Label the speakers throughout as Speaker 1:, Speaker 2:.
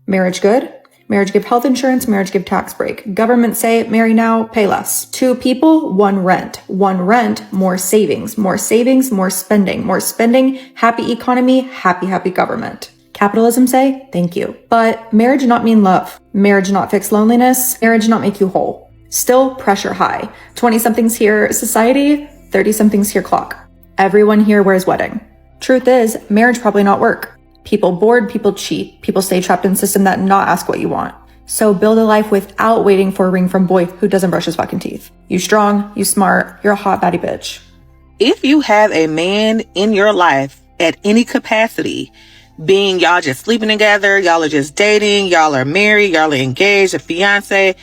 Speaker 1: Marriage good? Marriage give health insurance, marriage give tax break. Government say, marry now, pay less. 2 people, 1 rent. 1 rent, more savings. More savings, more spending. More spending, happy economy, happy government. Capitalism say, thank you. But marriage not mean love. Marriage not fix loneliness. Marriage not make you whole. Still pressure high. 20-somethings here society, 30-somethings here clock. Everyone here wears wedding. Truth is, marriage probably not work. People bored, people cheat, people stay trapped in a system that not ask what you want. So build a life without waiting for a ring from boy who doesn't brush his fucking teeth. You strong, you smart, you're a hot baddie bitch.
Speaker 2: If you have a man in your life at any capacity, being y'all just sleeping together, y'all are just dating, y'all are married, y'all are engaged, a fiance,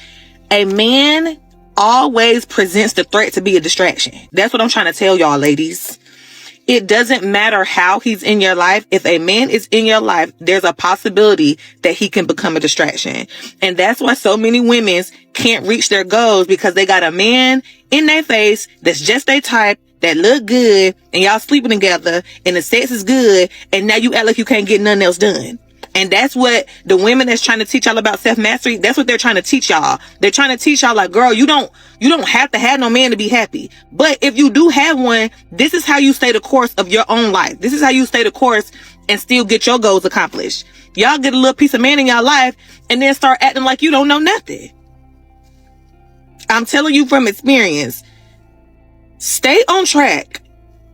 Speaker 2: a man always presents the threat to be a distraction. That's what I'm trying to tell y'all, ladies. It doesn't matter how he's in your life. If a man is in your life, there's a possibility that he can become a distraction. And that's why so many women can't reach their goals, because they got a man in their face that's just their type, that look good, and y'all sleeping together, and the sex is good, and now you act like you can't get nothing else done. And that's what the women that's trying to teach y'all about self-mastery, that's what they're trying to teach y'all. They're trying to teach y'all, like, girl, you don't have to have no man to be happy. But if you do have one, this is how you stay the course of your own life. This is how you stay the course and still get your goals accomplished. Y'all get a little piece of man in your life and then start acting like you don't know nothing. I'm telling you from experience, stay on track.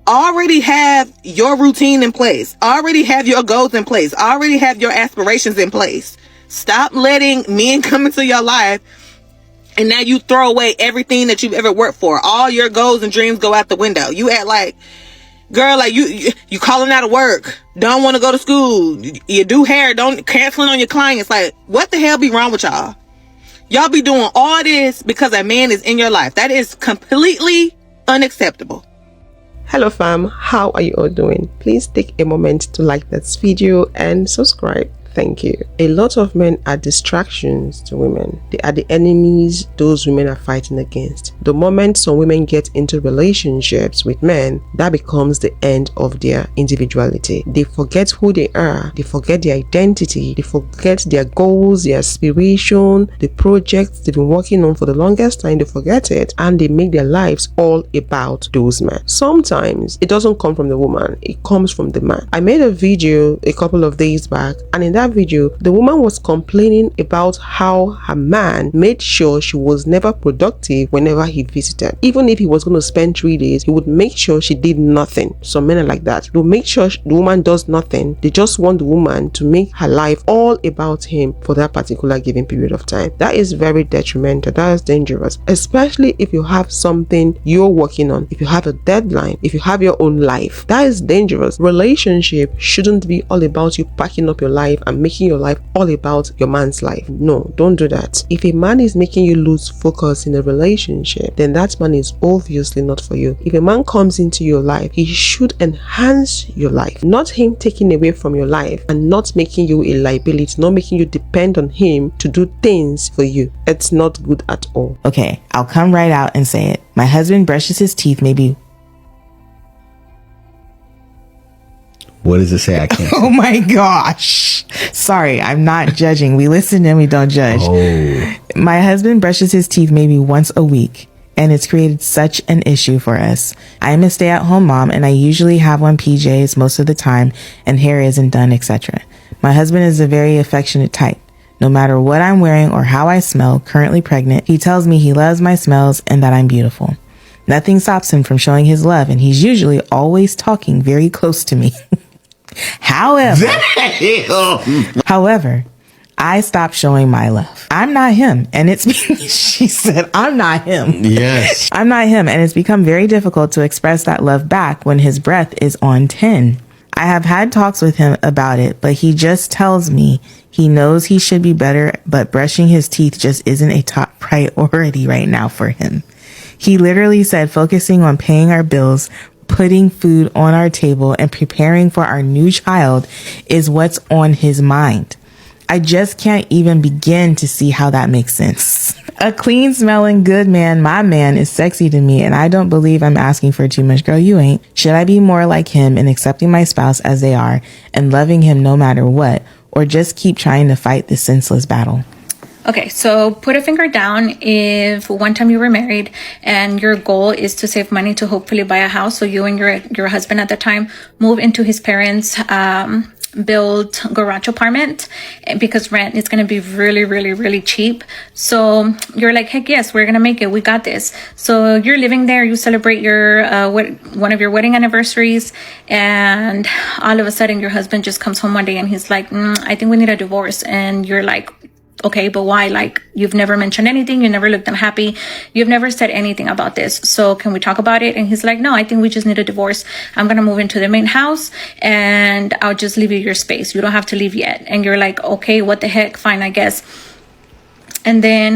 Speaker 2: Already have your routine in place. Already have your goals in place. Already have your aspirations in place. Stop letting men come into your life and now you throw away everything that you've ever worked for. All your goals and dreams go out the window. You act like, girl, like you calling out of work. Don't want to go to school. You do hair. Don't canceling on your clients. Like, what the hell be wrong with y'all? Y'all be doing all this because a man is in your life. That is completely unacceptable.
Speaker 3: Hello fam, how are you all doing? Please take a moment to like this video and subscribe. Thank you. A lot of men are distractions to women. They are the enemies those women are fighting against. The moment some women get into relationships with men, that becomes the end of their individuality. They forget who they are. They forget their identity. They forget their goals, their aspiration, the projects they've been working on for the longest time. They forget it and they make their lives all about those men. Sometimes it doesn't come from the woman. It comes from the man. I made a video a couple of days back, and in that video, the woman was complaining about how her man made sure she was never productive whenever he visited. Even if he was going to spend 3 days, he would make sure she did nothing. Some men are like that. They'll make sure the woman does nothing. They just want the woman to make her life all about him for that particular given period of time. That is very detrimental. That is dangerous, especially if you have something you're working on, if you have a deadline, if you have your own life. That is dangerous. Relationship shouldn't be all about you packing up your life and making your life all about your man's life. No, don't do that. If a man is making you lose focus in a relationship, then that man is obviously not for you. If a man comes into your life, he should enhance your life, not him taking away from your life and not making you a liability, not making you depend on him to do things for you. It's not good at all.
Speaker 4: Okay, I'll come right out and say it. My husband brushes his teeth maybe.
Speaker 5: What does it say? I can't.
Speaker 4: Oh my gosh. Sorry, I'm not judging. We listen and we don't judge.
Speaker 5: Oh.
Speaker 4: My husband brushes his teeth maybe once a week, and it's created such an issue for us. I am a stay-at-home mom, and I usually have on PJs most of the time, and hair isn't done, etc. My husband is a very affectionate type. No matter what I'm wearing or how I smell, currently pregnant, he tells me he loves my smells and that I'm beautiful. Nothing stops him from showing his love, and he's usually always talking very close to me. However, I stopped showing my love. I'm not him. And it's, she said, I'm not him.
Speaker 5: Yes.
Speaker 4: I'm not him. And it's become very difficult to express that love back when his breath is on 10. I have had talks with him about it, but he just tells me he knows he should be better, but brushing his teeth just isn't a top priority right now for him. He literally said focusing on paying our bills, putting food on our table, and preparing for our new child is what's on his mind. I just can't even begin to see how that makes sense. A clean smelling good man, my man, is sexy to me, and I don't believe I'm asking for too much. Girl, you ain't. Should I be more like him in accepting my spouse as they are and loving him no matter what? or just keep trying to fight this senseless battle?
Speaker 1: Okay, so put a finger down if one time you were married and your goal is to save money to hopefully buy a house. So you and your husband at the time move into his parents' built garage apartment, because rent is going to be really, really, really cheap. So you're like, heck yes, we're going to make it. We got this. So you're living there. You celebrate your one of your wedding anniversaries, and all of a sudden your husband just comes home one day and he's like, I think we need a divorce. And you're like, okay, but why? Like, you've never mentioned anything. You never looked unhappy. You've never said anything about this. So can we talk about it? And he's like, no, I think we just need a divorce. I'm going to move into the main house and I'll just leave you your space. You don't have to leave yet. And you're like, okay, what the heck? Fine, I guess. And then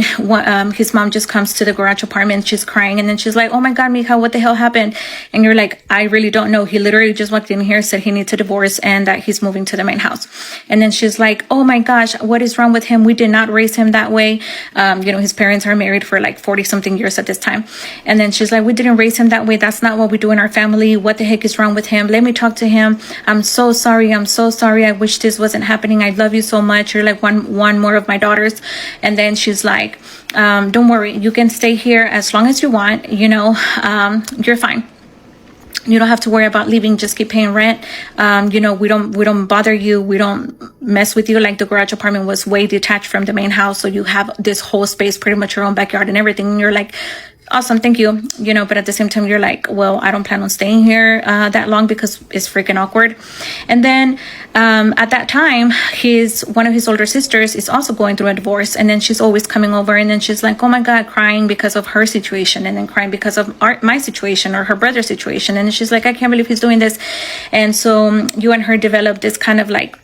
Speaker 1: his mom just comes to the garage apartment. She's crying. And then she's like, oh my God, Mika, what the hell happened? And you're like, I really don't know. He literally just walked in here, said he needs a divorce and that he's moving to the main house. And then she's like, oh my gosh, what is wrong with him? We did not raise him that way. His parents are married for like 40 something years at this time. And then she's like, we didn't raise him that way. That's not what we do in our family. What the heck is wrong with him? Let me talk to him. I'm so sorry. I'm so sorry. I wish this wasn't happening. I love you so much. You're like one more of my daughters. And then she's like, don't worry, you can stay here as long as you want, you're fine. You don't have to worry about leaving, just keep paying rent. We don't bother you, we don't mess with you. Like, the garage apartment was way detached from the main house, so you have this whole space, pretty much your own backyard and everything. And you're like, awesome, thank you. But at the same time, you're like, well, I don't plan on staying here that long because it's freaking awkward. And then at that time, one of his older sisters is also going through a divorce. And then she's always coming over. And then she's like, oh my God, crying because of her situation. And then crying because of my situation or her brother's situation. And then she's like, I can't believe he's doing this. And so you and her developed this kind of like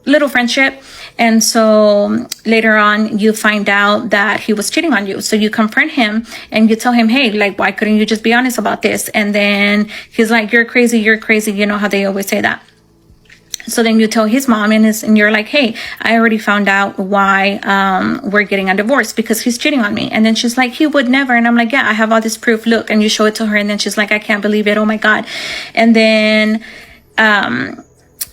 Speaker 1: little friendship. And so later on, you find out that he was cheating on you. So you confront him and you tell him, hey, like, why couldn't you just be honest about this? And then he's like, you're crazy. You're crazy. You know how they always say that. So then you tell his mom and you're like, hey, I already found out why we're getting a divorce, because he's cheating on me. And then she's like, he would never. And I'm like, yeah, I have all this proof. Look. And you show it to her. And then she's like, I can't believe it. Oh my God. And then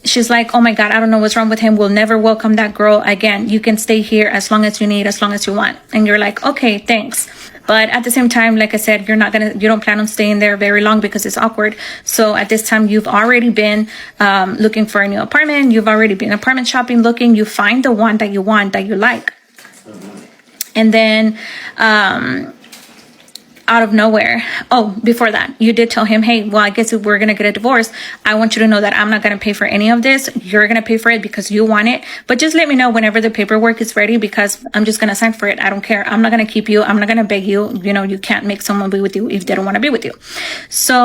Speaker 1: she's like, oh my God, I don't know what's wrong with him. We'll never welcome that girl again. You can stay here as long as you need, as long as you want. And you're like, okay, thanks. But at the same time, like I said, you don't plan on staying there very long because it's awkward. So at this time, you've already been looking for a new apartment. You've already been apartment shopping, looking. You find the one that you want, that you like. And then out of nowhere. Oh, before that, you did tell him, hey, well, I guess if we're going to get a divorce, I want you to know that I'm not going to pay for any of this. You're going to pay for it because you want it. But just let me know whenever the paperwork is ready, because I'm just going to sign for it. I don't care. I'm not going to keep you. I'm not going to beg you. You can't make someone be with you if they don't want to be with you. So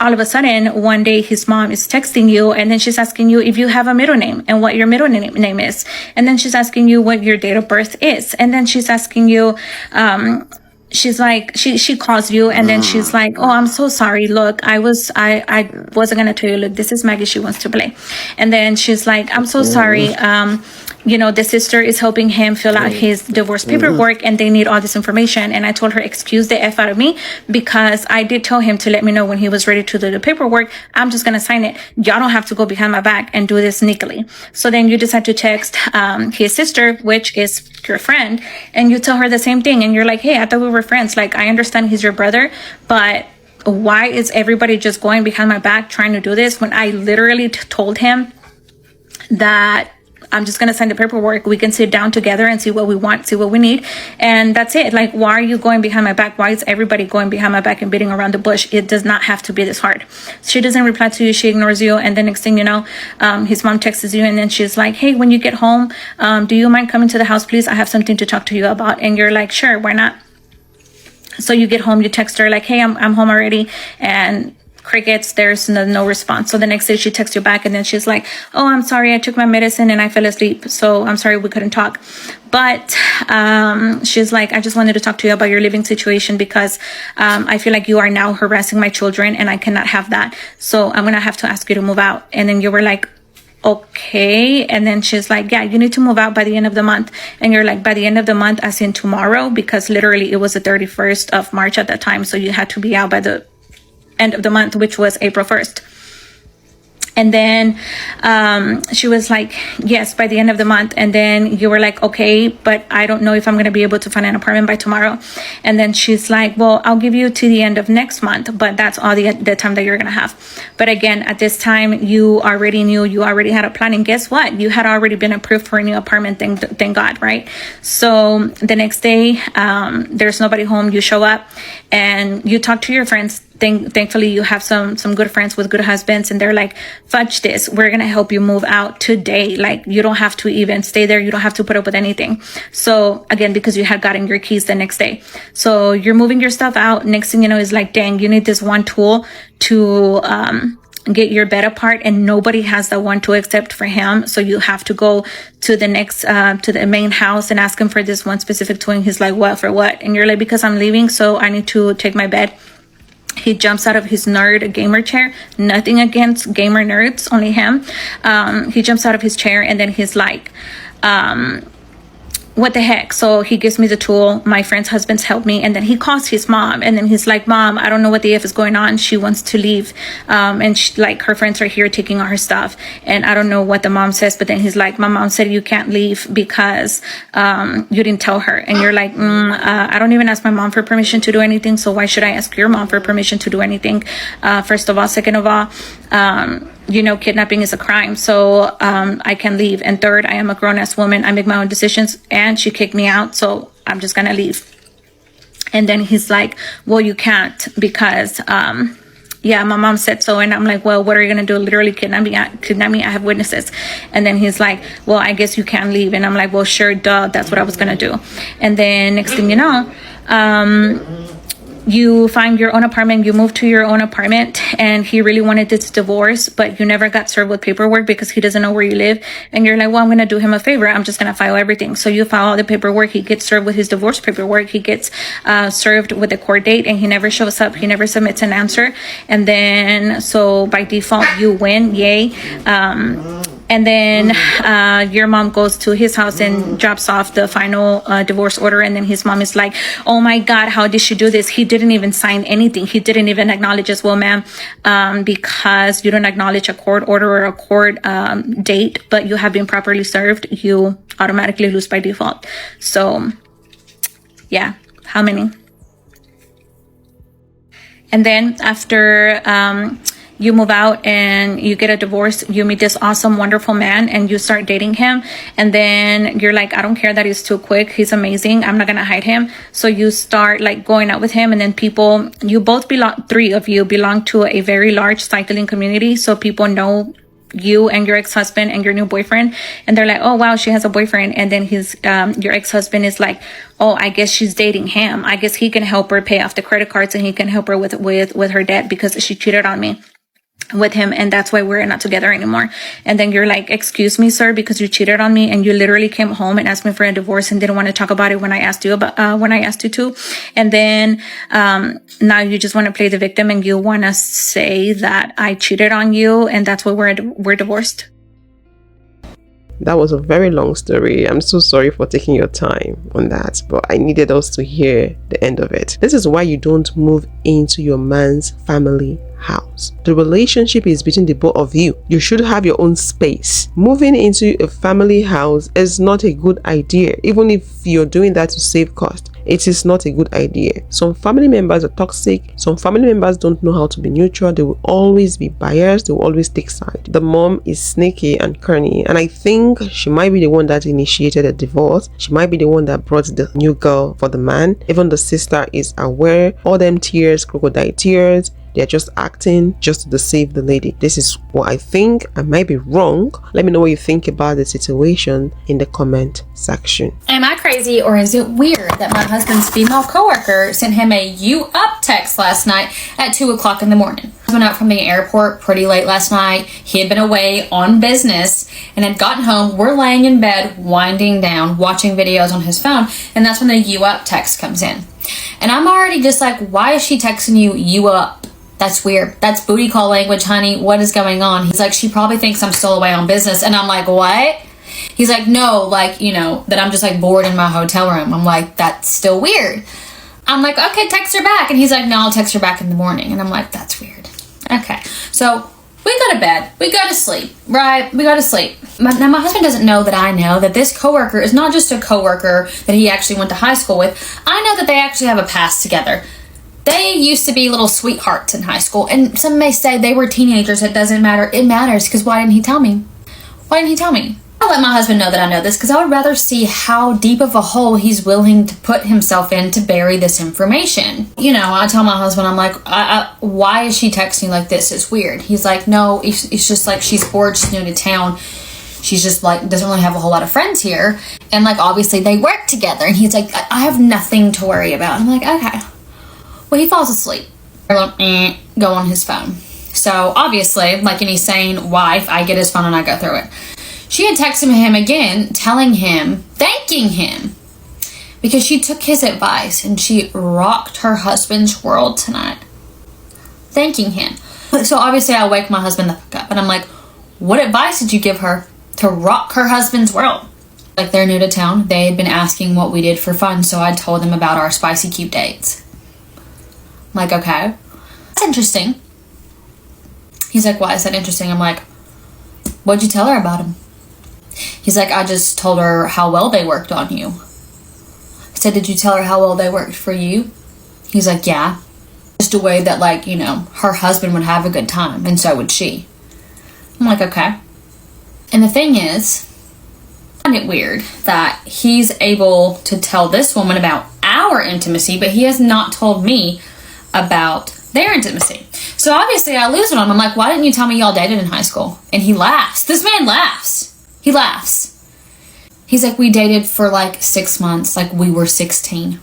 Speaker 1: all of a sudden, one day his mom is texting you, and then she's asking you if you have a middle name and what your middle name is. And then she's asking you what your date of birth is. And then she's asking you, she's like, she calls you, and then she's like, oh, I'm so sorry. Look, I wasn't going to tell you. Look, this is Maggie. She wants to play. And then she's like, I'm so sorry. The sister is helping him fill out his divorce paperwork, and they need all this information. And I told her, excuse the F out of me, because I did tell him to let me know when he was ready to do the paperwork. I'm just going to sign it. Y'all don't have to go behind my back and do this sneakily. So then you decide to text his sister, which is your friend, and you tell her the same thing. And you're like, hey, I thought we were friends. Like, I understand he's your brother, but why is everybody just going behind my back trying to do this when I literally told him that I'm just going to sign the paperwork. We can sit down together and see what we want, see what we need. And that's it. Like, why are you going behind my back? Why is everybody going behind my back and beating around the bush? It does not have to be this hard. She doesn't reply to you. She ignores you. And then next thing you know, his mom texts you, and then she's like, hey, when you get home, do you mind coming to the house, please? I have something to talk to you about. And you're like, sure, why not? So you get home, you text her like, hey, I'm home already. And crickets, there's no response. So the next day she texts you back, and then she's like, oh, I'm sorry, I took my medicine and I fell asleep, so I'm sorry we couldn't talk. But she's like, I just wanted to talk to you about your living situation, because I feel like you are now harassing my children, and I cannot have that, so I'm gonna have to ask you to move out. And then you were like, okay. And then she's like, yeah, you need to move out by the end of the month. And you're like, by the end of the month as in tomorrow? Because literally it was the 31st of March at that time, so you had to be out by the end of the month, which was April 1st.
Speaker 6: And then she was like, yes, by the end of the month. And then you were like, okay, but I don't know if I'm going to be able to find an apartment by tomorrow. And then she's like, well, I'll give you to the end of next month, but that's all the time that you're going to have. But again, at this time, you already knew, you already had a plan. And guess what? You had already been approved for a new apartment, thank God, right? So the next day, there's nobody home. You show up and you talk to your friends. Thankfully, you have some good friends with good husbands, and they're like, fudge this, we're gonna help you move out today. Like, you don't have to even stay there, you don't have to put up with anything. So again, because you had gotten your keys the next day, so you're moving your stuff out. Next thing you know is like, dang, you need this one tool to get your bed apart, and nobody has that one tool except for him. So you have to go to the next to the main house and ask him for this one specific tool. And he's like, what, for what? And you're like, because I'm leaving, so I need to take my bed. He jumps out of his nerd gamer chair. Nothing against gamer nerds, only him. He jumps out of his chair, and then he's like, what the heck? So he gives me the tool. My friend's husband's helped me. And then he calls his mom, and then he's like, Mom, I don't know what the F is going on. She wants to leave. And she, like, her friends are here taking all her stuff. And I don't know what the mom says, but then he's like, my mom said you can't leave because you didn't tell her. And you're like, I don't even ask my mom for permission to do anything. So why should I ask your mom for permission to do anything? First of all. Second of all, you know, kidnapping is a crime, so I can leave. And third, I am a grown-ass woman. I make my own decisions, and she kicked me out, so I'm just gonna leave. And then he's like, well, you can't because, yeah, my mom said so. And I'm like, well, what are you gonna do? Literally kidnap me? I have witnesses. And then he's like, well, I guess you can leave. And I'm like, well, sure, duh, that's what I was gonna do. And then next thing you know, you find your own apartment, you move to your own apartment, and he really wanted this divorce, but you never got served with paperwork because he doesn't know where you live. And you're like, well, I'm going to do him a favor. I'm just going to file everything. So you file all the paperwork. He gets served with his divorce paperwork. He gets served with the court date, and he never shows up. He never submits an answer. And then, so by default, you win. Yay. And then your mom goes to his house and drops off the final divorce order. And then his mom is like, oh my God, how did she do this? He didn't even sign anything. He didn't even acknowledge as well, ma'am, because you don't acknowledge a court order or a court date, but you have been properly served, you automatically lose by default. So yeah, how many? And then after you move out and you get a divorce, you meet this awesome, wonderful man, and you start dating him. And then you're like, I don't care that he's too quick. He's amazing. I'm not going to hide him. So you start like going out with him. And then people, you both belong, three of you belong to a very large cycling community. So people know you and your ex-husband and your new boyfriend, and they're like, oh wow, she has a boyfriend. And then his your ex-husband is like, oh, I guess she's dating him. I guess he can help her pay off the credit cards, and he can help her with her debt because she cheated on me with him, and that's why we're not together anymore. And then you're like, excuse me, sir, because you cheated on me, and you literally came home and asked me for a divorce and didn't want to talk about it when I asked you to. And then now you just want to play the victim, and you want to say that I cheated on you, and that's why we're divorced.
Speaker 3: That was a very long story. I'm so sorry for taking your time on that, but I needed us to hear the end of it. This is why you don't move into your man's family house. The relationship is between the both of you. You should have your own space. Moving into a family house is not a good idea, even if you're doing that to save cost. It is not a good idea. Some family members are toxic. Some family members don't know how to be neutral. They will always be biased. They will always take side. The mom is sneaky and corny, and I think she might be the one that initiated a divorce. She might be the one that brought the new girl for the man. Even the sister is aware. All them tears, crocodile tears, they're just acting just to deceive the lady. This is what I think. I might be wrong. Let me know what you think about the situation in the comment section.
Speaker 7: Am I crazy, or is it weird that my husband's female coworker sent him a "you up" text last night at 2 o'clock in the morning? I went out from the airport pretty late last night. He had been away on business and had gotten home. We're laying in bed, winding down, watching videos on his phone, and that's when the "you up" text comes in. And I'm already just like, why is she texting you up? That's weird. That's booty call language, honey. What is going on? He's like, she probably thinks I'm still away on business. And I'm like, what? He's like, no, like, you know, that I'm just like bored in my hotel room. I'm like, that's still weird. I'm like, okay, text her back. And he's like, no, I'll text her back in the morning. And I'm like, that's weird. Okay. So we go to bed. We go to sleep, right? We go to sleep. Now, my husband doesn't know that this coworker is not just a coworker that he actually went to high school with. I know that they actually have a past together. They used to be little sweethearts in high school, and some may say they were teenagers. It doesn't matter. It matters, because why didn't he tell me? Why didn't he tell me? I'll let my husband know that I know this, because I would rather see how deep of a hole he's willing to put himself in to bury this information. You know, I tell my husband, I'm like, why is she texting like this? It's weird. He's like, no, it's just like she's bored, she's new to town. She's just like, doesn't really have a whole lot of friends here. And like, obviously they work together. And he's like, I have nothing to worry about. I'm like, okay. Well, he falls asleep. Go on his phone. So obviously, like any sane wife, I get his phone and I go through it. She had texted him again, telling him, thanking him, because she took his advice and she rocked her husband's world tonight. Thanking him. So obviously I wake my husband the fuck up and I'm like, what advice did you give her to rock her husband's world? Like, they're new to town. They had been asking what we did for fun, so I told them about our spicy cube dates. I'm like, okay, that's interesting. He's like, why is that interesting? I'm like, what'd you tell her about him? He's like, I just told her how well they worked on you. I said, did you tell her how well they worked for you? He's like, yeah. Just a way that, like, you know, her husband would have a good time, and so would she. I'm like, okay. And the thing is, I find it weird that he's able to tell this woman about our intimacy, but he has not told me about their intimacy. So obviously I lose it on him. I'm like, why didn't you tell me y'all dated in high school? And he laughs. This man laughs. He laughs. He's like, we dated for like 6 months, like we were 16.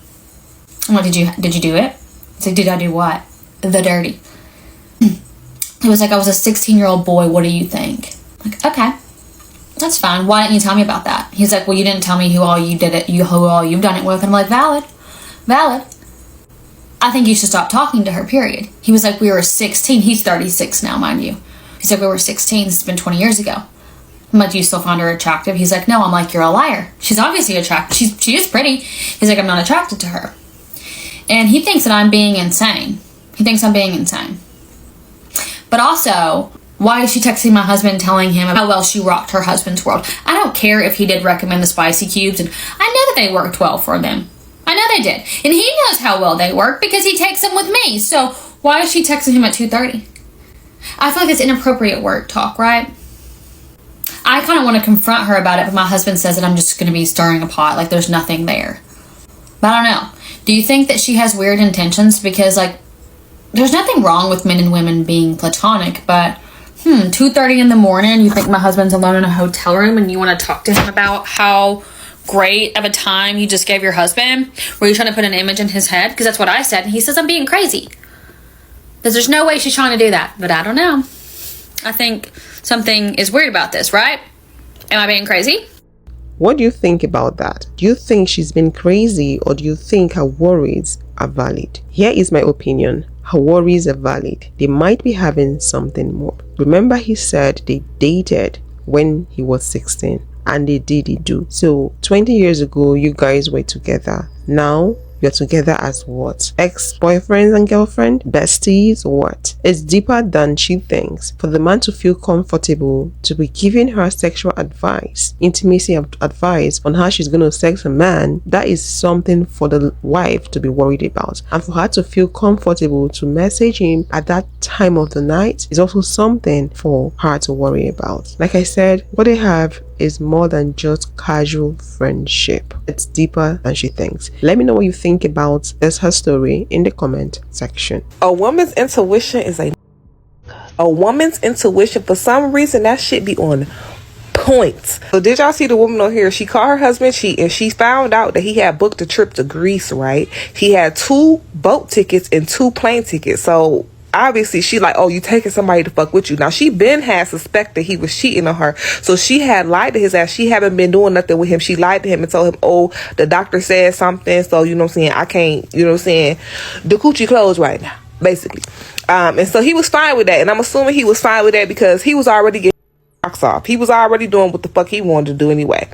Speaker 7: I'm like, did you do it? He's like, did I do what? The dirty. He was like, I was a 16-year-old boy. What do you think? I'm like, okay, that's fine. Why didn't you tell me about that? He's like, well, you didn't tell me who all you've done it with. And I'm like, valid. I think you should stop talking to her, period. He was like, we were 16. He's 36 now, mind you. He's like, we were 16. This has been 20 years ago. I'm like, do you still find her attractive? He's like, no. I'm like, you're a liar. She's obviously attractive. She is pretty. He's like, I'm not attracted to her. And he thinks that I'm being insane. But also, why is she texting my husband telling him how well she rocked her husband's world? I don't care if he did recommend the spicy cubes, and I know that they worked well for them. I know they did. And he knows how well they work because he takes them with me. So why is she texting him at 2:30? I feel like it's inappropriate work talk, right? I kind of want to confront her about it, but my husband says that I'm just going to be stirring a pot, like there's nothing there. But I don't know. Do you think that she has weird intentions? Because, like, there's nothing wrong with men and women being platonic, but 2:30 in the morning, you think my husband's alone in a hotel room and you want to talk to him about how great of a time you just gave your husband? Were you trying to put an image in his head? Because that's what I said. And he says I'm being crazy. Because there's no way she's trying to do that. But I don't know. I think something is weird about this, right? Am I being crazy?
Speaker 3: What do you think about that? Do you think she's been crazy, or do you think her worries are valid? Here is my opinion. Her worries are valid. They might be having something more. Remember, he said they dated when he was 16. And they did do. So 20 years ago, you guys were together. Now you're together as what? Ex-boyfriends and girlfriend? Besties? What? It's deeper than she thinks. For the man to feel comfortable to be giving her sexual advice, intimacy advice on how she's going to sex a man, that is something for the wife to be worried about. And for her to feel comfortable to message him at that time of the night is also something for her to worry about. Like I said, what they have is more than just casual friendship. It's deeper than she thinks. Let me know what you think about this her story in the comment section.
Speaker 2: A woman's intuition is a woman's intuition. For some reason, that shit be on point. So did y'all see the woman on here? She called her husband cheating. She found out that he had booked a trip to Greece, right? He had 2 boat tickets and 2 plane tickets. So obviously she like, oh, you taking somebody to fuck with you. Now she been had suspected he was cheating on her, so she had lied to his ass. She haven't been doing nothing with him. She lied to him and told him, oh, the doctor said something, so you know what I'm saying, I can't, you know what I'm saying, the coochie closed right now, basically. And so he was fine with that, and I'm assuming he was fine with that because he was already getting rocks off. He was already doing what the fuck he wanted to do anyway.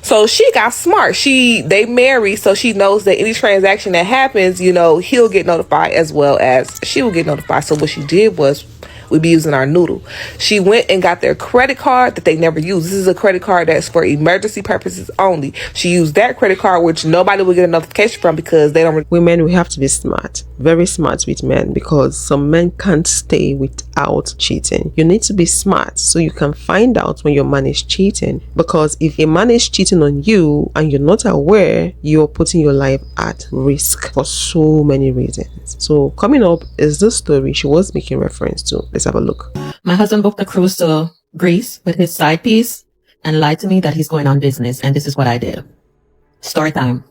Speaker 2: So she got smart. They married, so she knows that any transaction that happens, you know, he'll get notified as well as she will get notified. So what she did was
Speaker 8: we be using our noodle. She went and got their credit card that they never used. This is a credit card that's for emergency purposes only. She used that credit card, which nobody will get a notification from because they don't.
Speaker 3: Women, we have to be smart, very smart with men, because some men can't stay without cheating. You need to be smart so you can find out when your man is cheating, because if a man is cheating on you and you're not aware, you're putting your life at risk for so many reasons. So coming up is this story she was making reference to. Let's have a look.
Speaker 9: My husband booked a cruise to Greece with his side piece and lied to me that he's going on business, and this is what I did. Story time.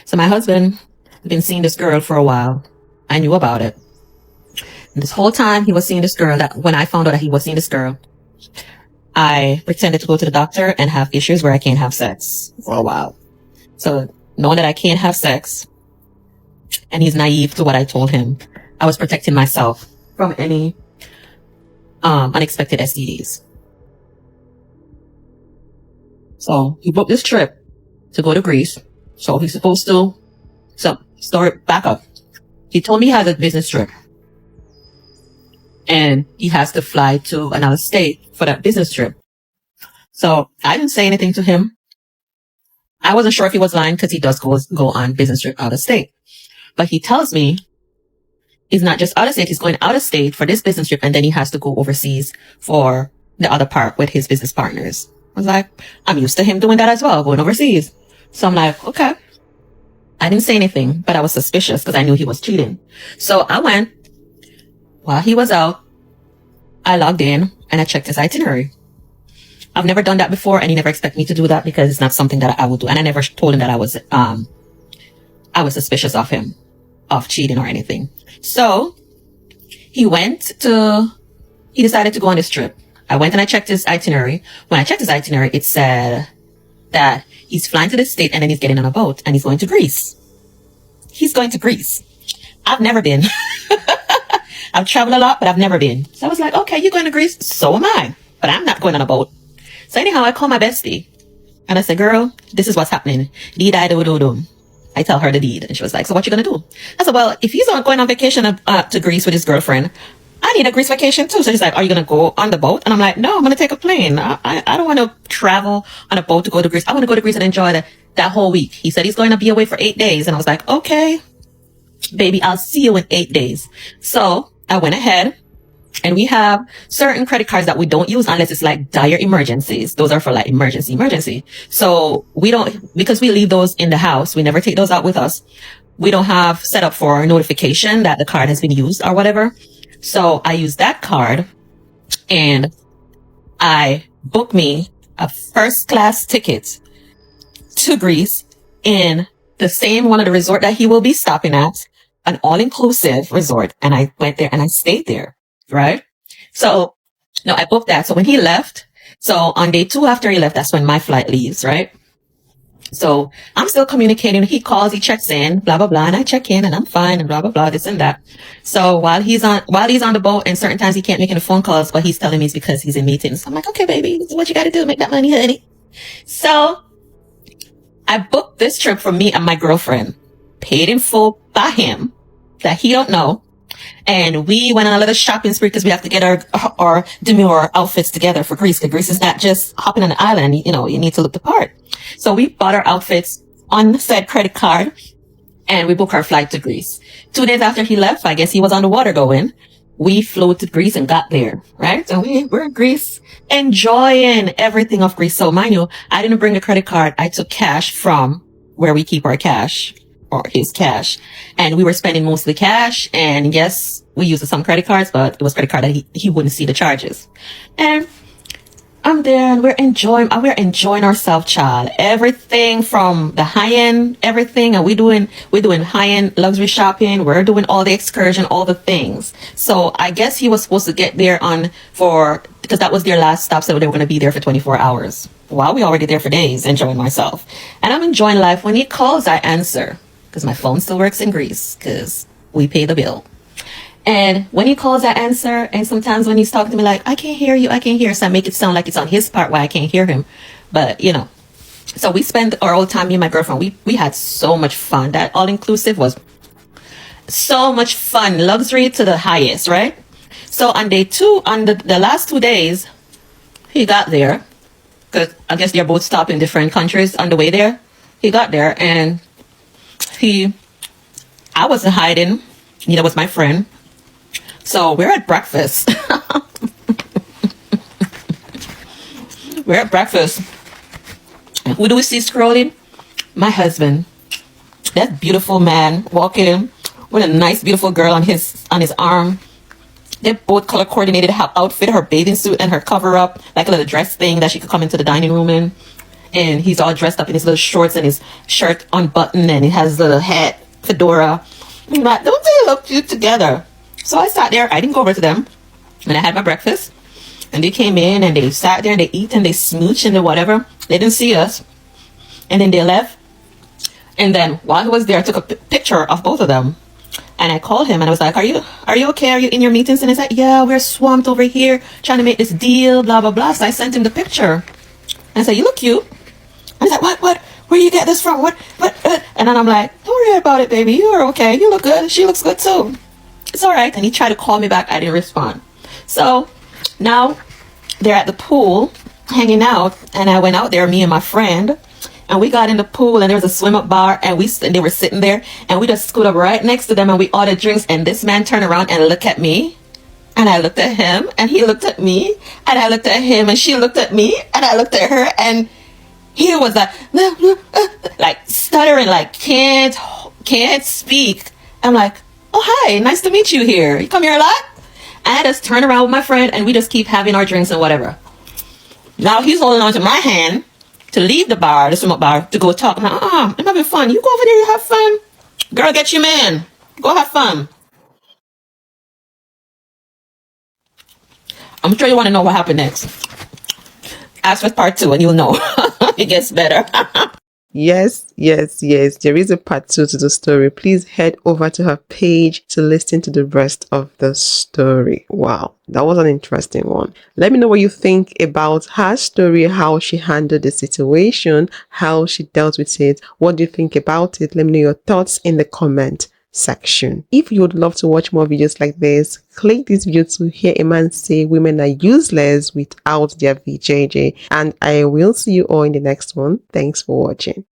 Speaker 9: So my husband had been seeing this girl for a while. I knew about it. And this whole time he was seeing this girl, that when I found out that he was seeing this girl, I pretended to go to the doctor and have issues where I can't have sex for a while. So knowing that I can't have sex, and he's naive to what I told him, I was protecting myself from any unexpected STDs. So he booked this trip to go to Greece. So he's supposed to, back up. He told me he has a business trip and he has to fly to another state for that business trip. So I didn't say anything to him. I wasn't sure if he was lying because he does go on business trip out of state. But he tells me he's not just out of state, he's going out of state for this business trip, and then he has to go overseas for the other part with his business partners. I was like, I'm used to him doing that as well, going overseas. So I'm like, okay. I didn't say anything, but I was suspicious because I knew he was cheating. So I went, while he was out, I logged in and I checked his itinerary. I've never done that before, and he never expected me to do that because it's not something that I would do. And I never told him that I was suspicious of him, of cheating or anything. So he decided to go on this trip. I went and I checked his itinerary. When I checked his itinerary, it said that he's flying to this state and then he's getting on a boat and he's going to Greece. He's going to Greece. I've never been. I've traveled a lot, but I've never been. So I was like, okay, you're going to Greece? So am I. But I'm not going on a boat. So anyhow, I call my bestie and I said, girl, this is what's happening. I tell her the deed. And she was like, so what you going to do? I said, well, if he's going on vacation to Greece with his girlfriend, I need a Greece vacation too. So she's like, are you going to go on the boat? And I'm like, no, I'm going to take a plane. I don't want to travel on a boat to go to Greece. I want to go to Greece and enjoy that whole week. He said he's going to be away for 8 days. And I was like, okay, baby, I'll see you in 8 days. So I went ahead, and we have certain credit cards that we don't use unless it's like dire emergencies. Those are for like emergency. So we don't, because we leave those in the house, we never take those out with us. We don't have set up for notification that the card has been used or whatever. So I use that card and I booked me a first class ticket to Greece in the same one of the resort that he will be stopping at, an all-inclusive resort. And I went there and I stayed there, right? So, no, I booked that. So when he left, so on day 2 after he left, that's when my flight leaves, right? So I'm still communicating. He calls, he checks in, blah, blah, blah. And I check in and I'm fine and blah, blah, blah, this and that. So while he's on the boat, and certain times he can't make any phone calls, but he's telling me it's because he's in meetings. I'm like, okay, baby, this is what you got to do. Make that money, honey. So I booked this trip for me and my girlfriend, paid in full by him, that he don't know. And we went on a little shopping spree because we have to get our demure outfits together for Greece. Because Greece is not just hopping on the island. You know, you need to look the part. So we bought our outfits on said credit card and we booked our flight to Greece. 2 days after he left, I guess he was on the water going, we flew to Greece and got there, right? So we're in Greece, enjoying everything of Greece. So mind you, I didn't bring a credit card. I took cash from where we keep our cash, or his cash. And we were spending mostly cash. And yes, we used some credit cards, but it was credit card that he wouldn't see the charges. And I'm there and we're enjoying ourselves, child. Everything from the high end, everything. And we're doing high end luxury shopping. We're doing all the excursion, all the things. So I guess he was supposed to get there because that was their last stop. So they were going to be there for 24 hours. While we already there for days, enjoying myself. And I'm enjoying life. When he calls, I answer because my phone still works in Greece because we pay the bill. And when he calls, I answer. And sometimes when he's talking to me like, I can't hear you. So I make it sound like it's on his part why I can't hear him. But, you know, so we spent our whole time, me and my girlfriend. We had so much fun. That all inclusive was so much fun. Luxury to the highest, right? So on day 2, on the last 2 days, he got there, because I guess they're both stopped in different countries on the way there. He got there, and I wasn't hiding, neither was my friend. So we're at breakfast. We're at breakfast. Who do we see scrolling? My husband. That beautiful man walking with a nice, beautiful girl on his arm. They both color coordinated her outfit, her bathing suit and her cover up, like a little dress thing that she could come into the dining room in. And he's all dressed up in his little shorts and his shirt unbuttoned, and he has a little hat, fedora. I'm like, don't they look cute together? So I sat there. I didn't go over to them, and I had my breakfast. And they came in and they sat there and they eat and they smooch and they whatever. They didn't see us, and then they left. And then while he was there, I took a picture of both of them. And I called him and I was like, are you okay? Are you in your meetings? And he's like, yeah, we're swamped over here trying to make this deal, blah, blah, blah. So I sent him the picture. And I said, you look cute. And he's like, what? Where you get this from? What? And then I'm like, don't worry about it, baby. You're okay. You look good. She looks good too. It's all right. And he tried to call me back. I didn't respond. So now they're at the pool hanging out. And I went out there, me and my friend. And we got in the pool and there was a swim up bar and they were sitting there and we just scoot up right next to them and we ordered drinks, and this man turned around and looked at me and I looked at him and he looked at me and I looked at him and she looked at me and I looked at her, and he was like stuttering, like can't speak. I'm like, oh hi, nice to meet you here. You come here a lot? And I just turn around with my friend and we just keep having our drinks and whatever. Now he's holding on to my hand to leave the bar, the swim up bar, to go talk. I'm like, I'm having fun. You go over there, you have fun. Girl, get your man. Go have fun. I'm sure you want to know what happened next. Ask for part 2 and you'll know. It gets better.
Speaker 3: Yes. There is a part 2 to the story. Please head over to her page to listen to the rest of the story. Wow, that was an interesting one. Let me know what you think about her story, how she handled the situation, how she dealt with it. What do you think about it? Let me know your thoughts in the comment section. If you would love to watch more videos like this, click this video to hear a man say women are useless without their VJJ. And I will see you all in the next one. Thanks for watching.